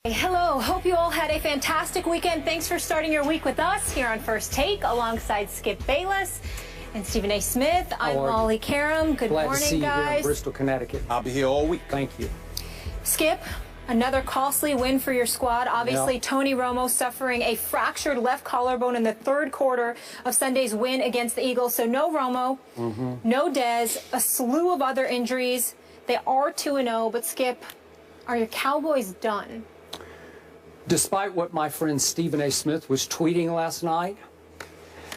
Hello, hope you all had a fantastic weekend. Thanks for starting your week with us here on First Take alongside Skip Bayless and Stephen A. Smith. I'm Molly Karam. Good morning, Glad to see you guys. here in Bristol, Connecticut. I'll be here all week. Thank you. Skip, another costly win for your squad. Obviously, Yep. Tony Romo suffering a fractured left collarbone in the third quarter of Sunday's win against the Eagles. So no Romo, no Dez, a slew of other injuries. They are 2-0, but Skip, are your Cowboys done? Despite what my friend Stephen A. Smith was tweeting last night,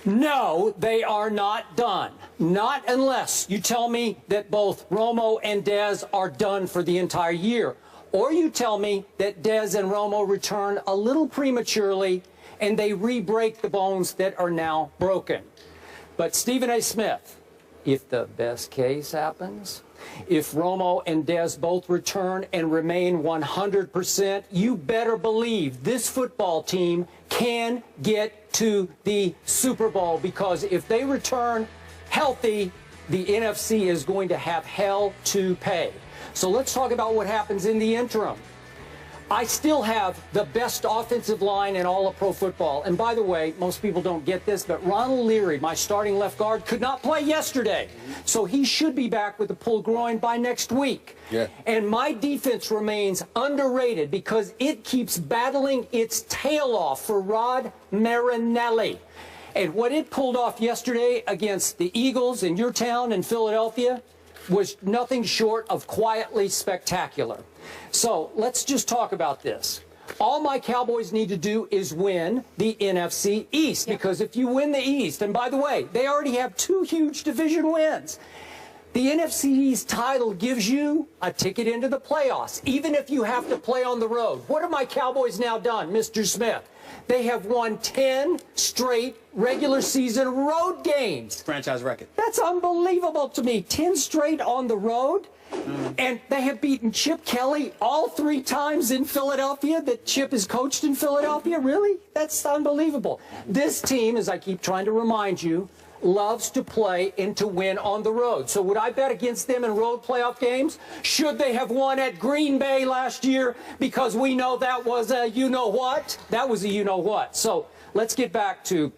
no, they are not done. Not unless you tell me that both Romo and Dez are done for the entire year. Or you tell me that Dez and Romo return a little prematurely and they re-break the bones that are now broken. But Stephen A. Smith, if the best case happens, if Romo and Dez both return and remain 100%, you better believe this football team can get to the Super Bowl, because if they return healthy, the NFC is going to have hell to pay. So let's talk about what happens in the interim. I still have the best offensive line in all of pro football. And by the way, most people don't get this, but Ronald Leary, my starting left guard, could not play yesterday. So he should be back with a pulled groin by next week. Yeah. And my defense remains underrated because it keeps battling its tail off for Rod Marinelli. And what it pulled off yesterday against the Eagles in your town in Philadelphia was nothing short of quietly spectacular. So let's just talk about this. All my Cowboys need to do is win the NFC East, because if you win the East, and by the way, they already have 2 huge division wins. The NFC East title gives you a ticket into the playoffs, even if you have to play on the road. What have my Cowboys now done, Mr. Smith? They have won 10 straight regular season road games. Franchise record. That's unbelievable to me. 10 straight on the road. And they have beaten Chip Kelly all 3 times in Philadelphia that Chip has coached in Philadelphia. Really? That's unbelievable. This team, as I keep trying to remind you, loves to play and to win on the road. So would I bet against them in road playoff games? Should they have won at Green Bay last year? Because we know that was a you-know-what. That was a you-know-what. So let's get back to,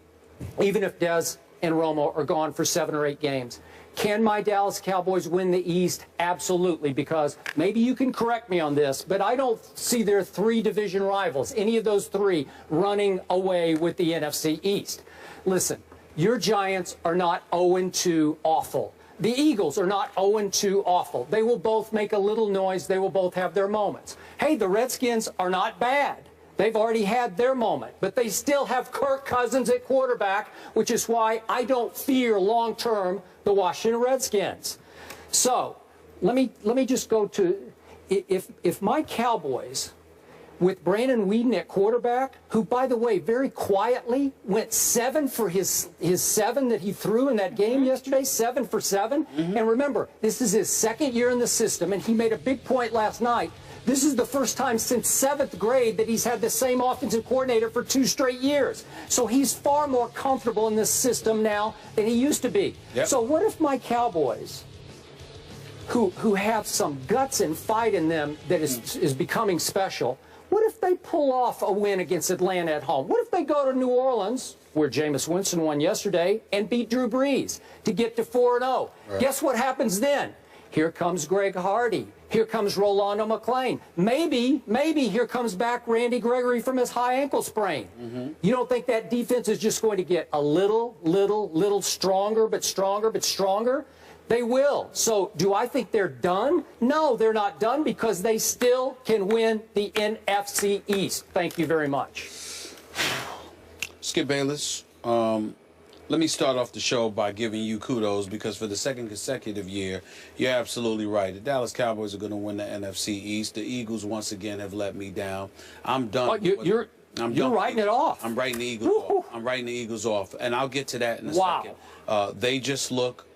even if Dez and Romo are gone for 7 or 8 games, can my Dallas Cowboys win the East? Absolutely, because maybe you can correct me on this, but I don't see their 3 division rivals, any of those 3, running away with the NFC East. Listen, your Giants are not 0-2 awful. The Eagles are not 0-2 awful. They will both make a little noise. They will both have their moments. Hey, the Redskins are not bad. They've already had their moment, but they still have Kirk Cousins at quarterback, which is why I don't fear long-term the Washington Redskins. So let me just go to, if my Cowboys, with Brandon Weeden at quarterback, who, by the way, very quietly went 7 for his 7 that he threw in that game yesterday, 7 for 7. And remember, this is his 2nd year in the system, and he made a big point last night. This is the first time since 7th grade that he's had the same offensive coordinator for 2 straight years. So he's far more comfortable in this system now than he used to be. Yep. So what if my Cowboys, who have some guts and fight in them that is becoming special, what if they pull off a win against Atlanta at home? What if they go to New Orleans, where Jameis Winston won yesterday, and beat Drew Brees to get to 4-0? Right. Guess what happens then? Here comes Greg Hardy. Here comes Rolando McClain. Maybe here comes back Randy Gregory from his high ankle sprain. You don't think that defense is just going to get a little stronger, but stronger? They will. So do I think they're done? No, they're not done, because they still can win the NFC East. Thank you very much. Skip Bayless, let me start off the show by giving you kudos, because for the 2nd consecutive year, you're absolutely right. The Dallas Cowboys are going to win the NFC East. The Eagles, once again, have let me down. I'm done. Oh, you're writing it off. I'm writing the Eagles off. I'm writing the Eagles off, and I'll get to that in a second. They just look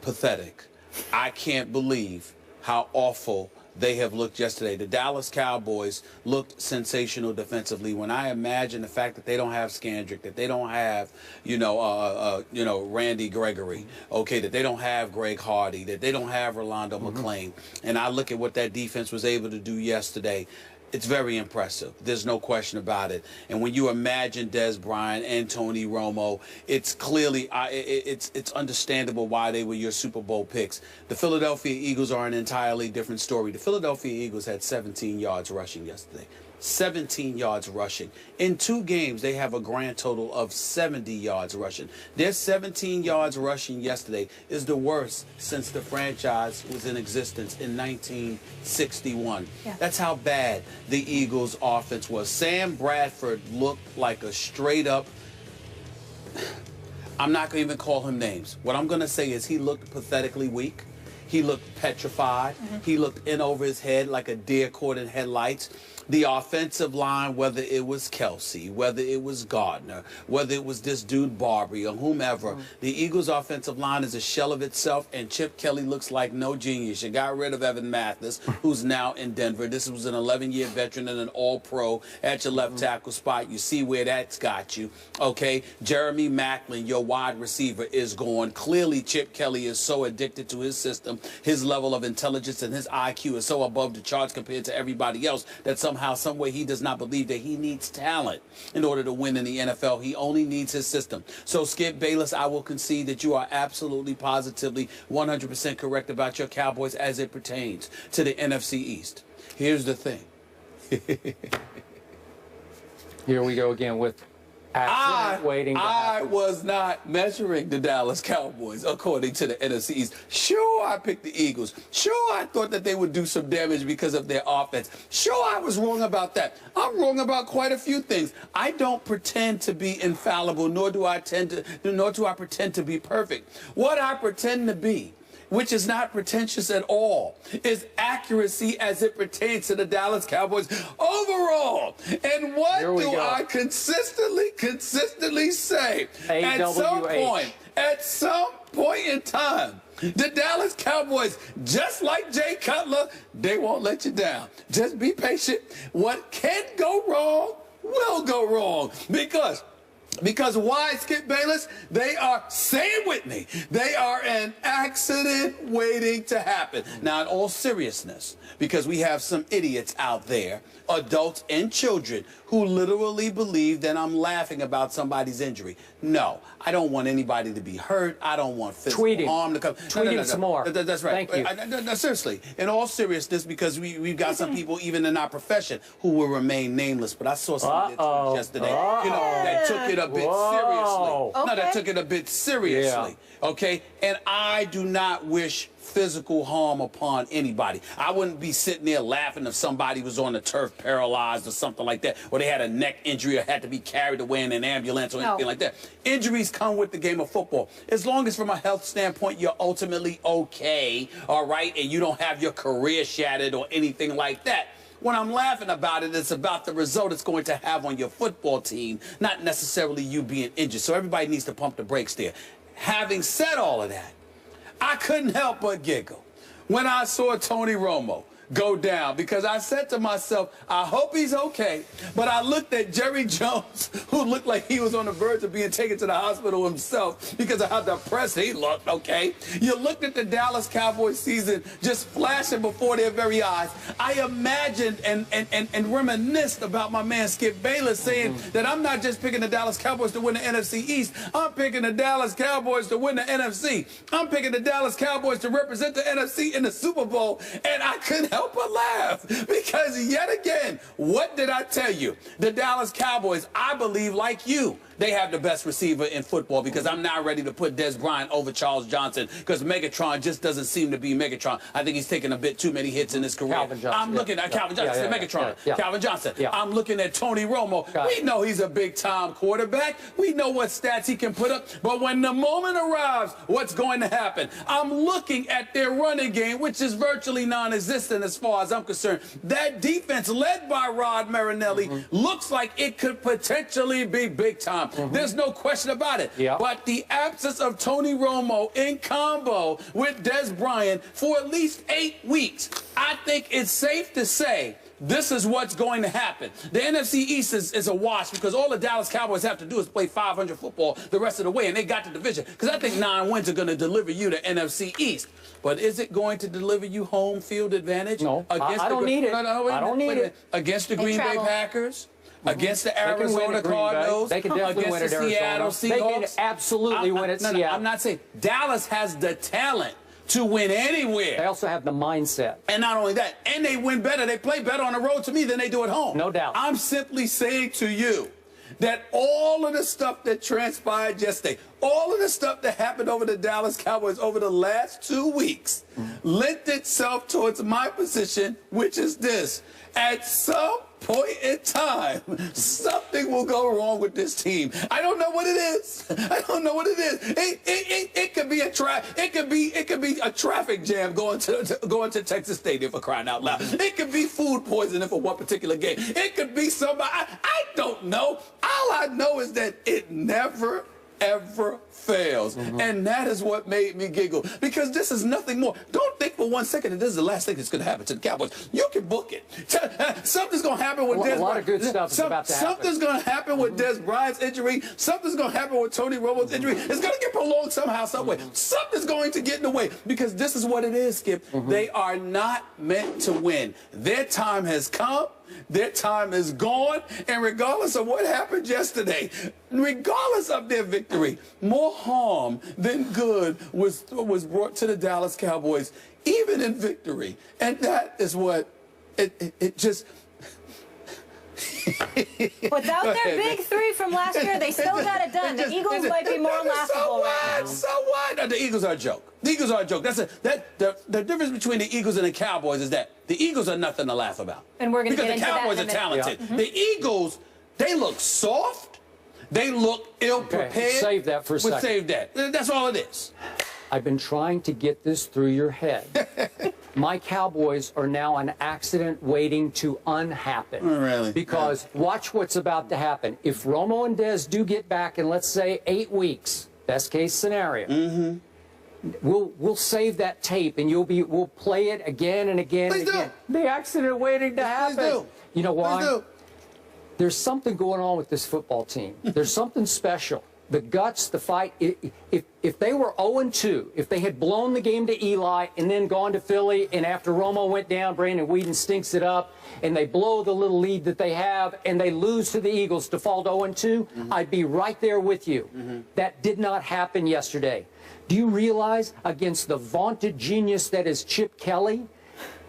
pathetic. I can't believe how awful they have looked yesterday. The Dallas Cowboys looked sensational defensively. When I imagine the fact that they don't have Scandrick, that they don't have, Randy Gregory, okay, that they don't have Greg Hardy, that they don't have Rolando McClain, and I look at what that defense was able to do yesterday, It's very impressive. There's no question about it. And when you imagine Des Bryant and Tony Romo, it's clearly it's understandable why they were your Super Bowl picks. The Philadelphia Eagles are an entirely different story. The Philadelphia Eagles had 17 yards rushing yesterday. 17 yards rushing. In 2 games, they have a grand total of 70 yards rushing. Their 17 yards rushing yesterday is the worst since the franchise was in existence in 1961. Yeah. That's how bad the Eagles' offense was. Sam Bradford looked like a straight-up... I'm not going to even call him names. What I'm going to say is he looked pathetically weak. He looked petrified. He looked in over his head like a deer caught in headlights. The offensive line, whether it was Kelsey, whether it was Gardner, whether it was this dude Barbary or whomever, the Eagles' offensive line is a shell of itself, and Chip Kelly looks like no genius. You got rid of Evan Mathis, who's now in Denver. This was an 11-year veteran and an all-pro at your left tackle spot. You see where that's got you, okay? Jeremy Maclin, your wide receiver, is gone. Clearly, Chip Kelly is so addicted to his system. His level of intelligence and his IQ is so above the charts compared to everybody else that somehow, some way, he does not believe that he needs talent in order to win in the NFL. He only needs his system. So, Skip Bayless, I will concede that you are absolutely, positively, 100% correct about your Cowboys as it pertains to the NFC East. Here's the thing. Here we go again with accident waiting to happen. I was not measuring the Dallas Cowboys according to the NFC East. Sure, I picked the Eagles. Sure, I thought that they would do some damage because of their offense. Sure, I was wrong about that. I'm wrong about quite a few things. I don't pretend to be infallible, nor do I pretend to be perfect. What I pretend to be, which is not pretentious at all, is accuracy as it pertains to the Dallas Cowboys overall. And what do I consistently say? At some point in time, the Dallas Cowboys, just like Jay Cutler, they won't let you down. Just be patient. What can go wrong will go wrong. Because why, Skip Bayless? They are, say it with me, they are an accident waiting to happen. Now, in all seriousness, because we have some idiots out there, adults and children, who literally believe that I'm laughing about somebody's injury. No, I don't want anybody to be hurt. I don't want physical harm to come. Tweet some more. That's right. Thank you. No, seriously, in all seriousness, because we've got some people, even in our profession, who will remain nameless. But I saw some tweets yesterday, that took it a bit seriously. Okay. No, that took it a bit seriously. Okay, and I do not wish physical harm upon anybody. I wouldn't be sitting there laughing if somebody was on the turf paralyzed or something like that, or they had a neck injury or had to be carried away in an ambulance or anything like that. Injuries come with the game of football. As long as from a health standpoint you're ultimately okay, all right, and you don't have your career shattered or anything like that. When I'm laughing about it, it's about the result it's going to have on your football team, not necessarily you being injured. So everybody needs to pump the brakes there. Having said all of that, I couldn't help but giggle when I saw Tony Romo go down, because I said to myself, I hope he's okay. But I looked at Jerry Jones, who looked like he was on the verge of being taken to the hospital himself because of how depressed he looked, okay? You looked at the Dallas Cowboys season just flashing before their very eyes. I imagined and reminisced about my man Skip Bayless saying that I'm not just picking the Dallas Cowboys to win the NFC East. I'm picking the Dallas Cowboys to win the NFC. I'm picking the Dallas Cowboys to represent the NFC in the Super Bowl. And I couldn't help but laugh, because yet again, what did I tell you? The Dallas Cowboys, I believe, like you, they have the best receiver in football, because I'm not ready to put Des Bryant over Charles Johnson, because Megatron just doesn't seem to be Megatron. I think he's taken a bit too many hits in his career. Calvin Johnson. I'm looking at Calvin Johnson, Megatron. Calvin Johnson. I'm looking at Tony Romo. We know he's a big-time quarterback. We know what stats he can put up. But when the moment arrives, what's going to happen? I'm looking at their running game, which is virtually non-existent as far as I'm concerned. That defense, led by Rod Marinelli, looks like it could potentially be big time. There's no question about it. But the absence of Tony Romo in combo with Des Bryant for at least 8 weeks, I think it's safe to say this is what's going to happen. The NFC East is a wash because all the Dallas Cowboys have to do is play 500 football the rest of the way, and they got the division. Because I think 9 wins are going to deliver you the NFC East. But is it going to deliver you home field advantage? No, I don't need it. I don't need it. Against the Green Bay Packers? Against the Arizona Cardinals, they can definitely win against at the Seattle Arizona. Seahawks. They can absolutely win at Seattle. I'm not saying Dallas has the talent to win anywhere. They also have the mindset. And not only that, and they win better. They play better on the road to me than they do at home. No doubt. I'm simply saying to you that all of the stuff that transpired yesterday, all of the stuff that happened over the Dallas Cowboys over the last 2 weeks, lent itself towards my position, which is this. At some point in time, something will go wrong with this team. I don't know what it is. I don't know what it is. It could be a traffic jam going to Texas Stadium, for crying out loud. It could be food poisoning for one particular game. It could be somebody. I don't know. All I know is that it never ever fails. And that is what made me giggle, because this is nothing more. Don't think for 1 second that this is the last thing that's going to happen to the Cowboys. You can book it. Something's going to happen with Dez Bryant. A lot of good stuff is about to happen. Something's going to happen with Dez Bryant's injury. Something's going to happen with Tony Romo's injury. It's going to get prolonged somehow, some way. Something's going to get in the way, because this is what it is, Skip. They are not meant to win. Their time has come. Their time is gone, and regardless of what happened yesterday, regardless of their victory, more harm than good was brought to the Dallas Cowboys, even in victory. And that is what it just... Without their big three from last year, they still got it done. The Eagles might be more laughable right now. So what? No, the Eagles are a joke. The Eagles are a joke. The difference between the Eagles and the Cowboys is that the Eagles are nothing to laugh about. And we're going to get into that in a minute. Because the Cowboys are talented. The Eagles, they look soft. They look ill-prepared. Okay, save that for a second. Save that. That's all it is. I've been trying to get this through your head. My Cowboys are now an accident waiting to unhappen. Oh, really? Because watch what's about to happen. If Romo and Dez do get back in, let's say, 8 weeks, best case scenario, we'll save that tape and we'll play it again and again and again. The accident waiting to happen. Please do. You know why? Please do. There's something going on with this football team. There's something special. The guts, the fight. If they were 0-2, if they had blown the game to Eli and then gone to Philly, and after Romo went down, Brandon Weeden stinks it up, and they blow the little lead that they have, and they lose to the Eagles to fall to 0-2, I'd be right there with you. That did not happen yesterday. Do you realize, against the vaunted genius that is Chip Kelly,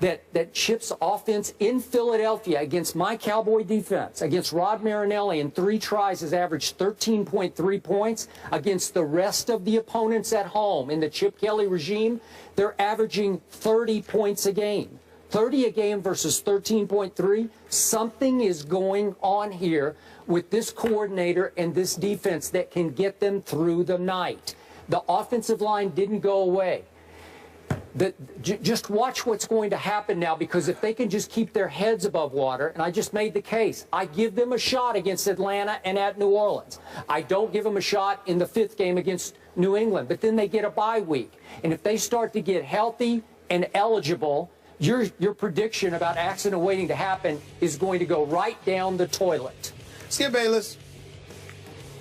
that Chip's offense in Philadelphia against my Cowboy defense, against Rod Marinelli in 3 tries, has averaged 13.3 points. Against the rest of the opponents at home in the Chip Kelly regime, they're averaging 30 points a game. 30 a game versus 13.3. Something is going on here with this coordinator and this defense that can get them through the night. The offensive line didn't go away. Just watch what's going to happen now, because if they can just keep their heads above water, and I just made the case, I give them a shot against Atlanta and at New Orleans. I don't give them a shot in the 5th game against New England, but then they get a bye week. And if they start to get healthy and eligible, your prediction about accident waiting to happen is going to go right down the toilet. Skip Bayless,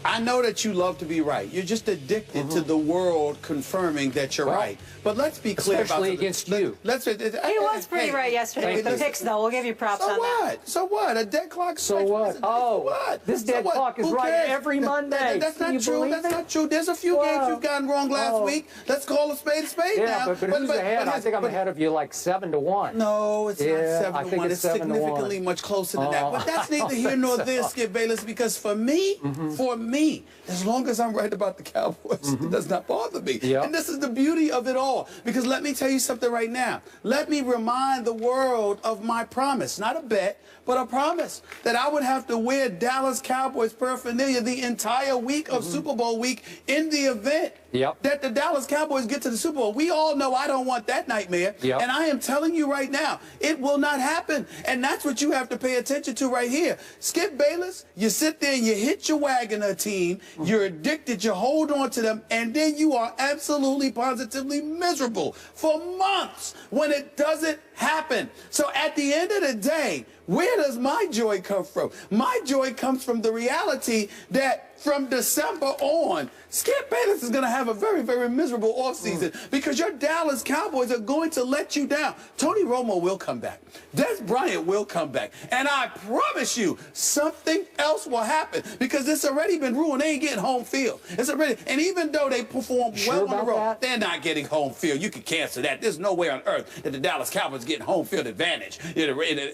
I know that you love to be right. You're just addicted to the world confirming that you're right. But let's be clear about especially against you. He was pretty right yesterday with the picks, though. We'll give you props on that. So what? A dead clock. So what? Oh, this dead clock is right every Monday. That's not true. That's not true. There's a few games you've gotten wrong last week. Let's call a spade now. Yeah, but who's ahead? I think I'm ahead of you like 7-1. No, it's not 7-1. It's significantly much closer than that. But that's neither here nor there, Skip Bayless, because for me, as long as I'm right about the Cowboys, it does not bother me. And this is the beauty of it all. Because let me tell you something right now. Let me remind the world of my promise. Not a bet, but a promise that I would have to wear Dallas Cowboys paraphernalia the entire week of Super Bowl week in the event that the Dallas Cowboys get to the Super Bowl. We all know I don't want that nightmare. And I am telling you right now, it will not happen. And that's what you have to pay attention to right here. Skip Bayless, you sit there and you hit your Wagoner team. You're addicted. You hold on to them. And then you are absolutely, positively miserable for months when it doesn't happen. So at the end of the day, Where does my joy come from? My joy comes from the reality that from December on, Skip Bayless is going to have a very, very miserable offseason because your Dallas Cowboys are going to let you down. Tony Romo will come back. Des Bryant will come back. And I promise you, something else will happen because it's already been ruined. They ain't getting home field. It's already, and even though they perform well on the road, they're not getting home field. You can cancel that. There's no way on earth that the Dallas Cowboys getting home field advantage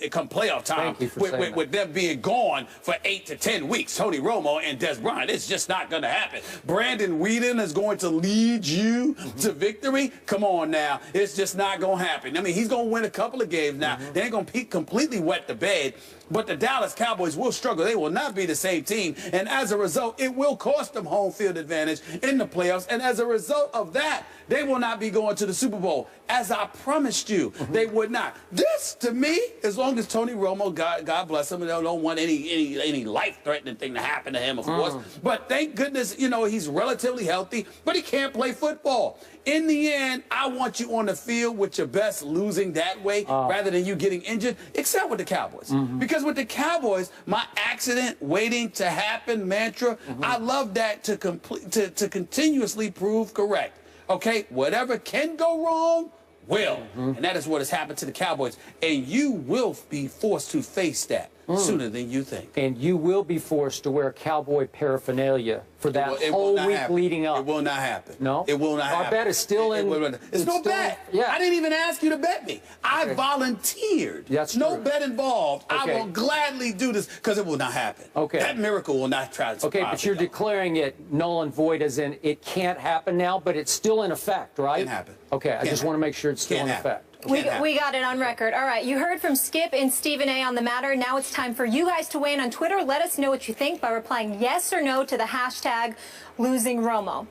come playoff time with them being gone for 8 to 10 weeks. Tony Romo and Des Bryant. It's just not going to happen. Brandon Whedon is going to lead you to victory. Come on now. It's just not going to happen. I mean, he's going to win a couple of games now. They ain't going to completely wet the bed. But the Dallas Cowboys will struggle. They will not be the same team. And as a result, it will cost them home field advantage in the playoffs. And as a result of that, they will not be going to the Super Bowl. As I promised you, they would not. This, to me, as long as Tony Romo, God bless him, and I don't want any life-threatening thing to happen to him, of course. But thank goodness, you know, he's relatively healthy, but he can't play football. In the end, I want you on the field with your best losing that way rather than you getting injured, except with the Cowboys. Because with the Cowboys, my accident waiting to happen mantra, I love that to continuously prove correct. Okay, whatever can go wrong will. And that is what has happened to the Cowboys. And you will be forced to face that sooner than you think. And you will be forced to wear Cowboy paraphernalia for that whole week leading up. It will not happen. No? It will not happen. Our bet is still in. It's no bet. Yeah. I didn't even ask you to bet me. I volunteered. That's no true. bet involved. I will gladly do this because it will not happen. Okay. That miracle will not try to Okay, but you're declaring it null and void as in it can't happen now, but it's still in effect, right? It can happen. Okay, I just want to make sure it's still in effect. We got it on record. All right, you heard from Skip and Stephen A. on the matter. Now it's time for you guys to weigh in on Twitter. Let us know what you think by replying yes or no to the hashtag #LosingRomo.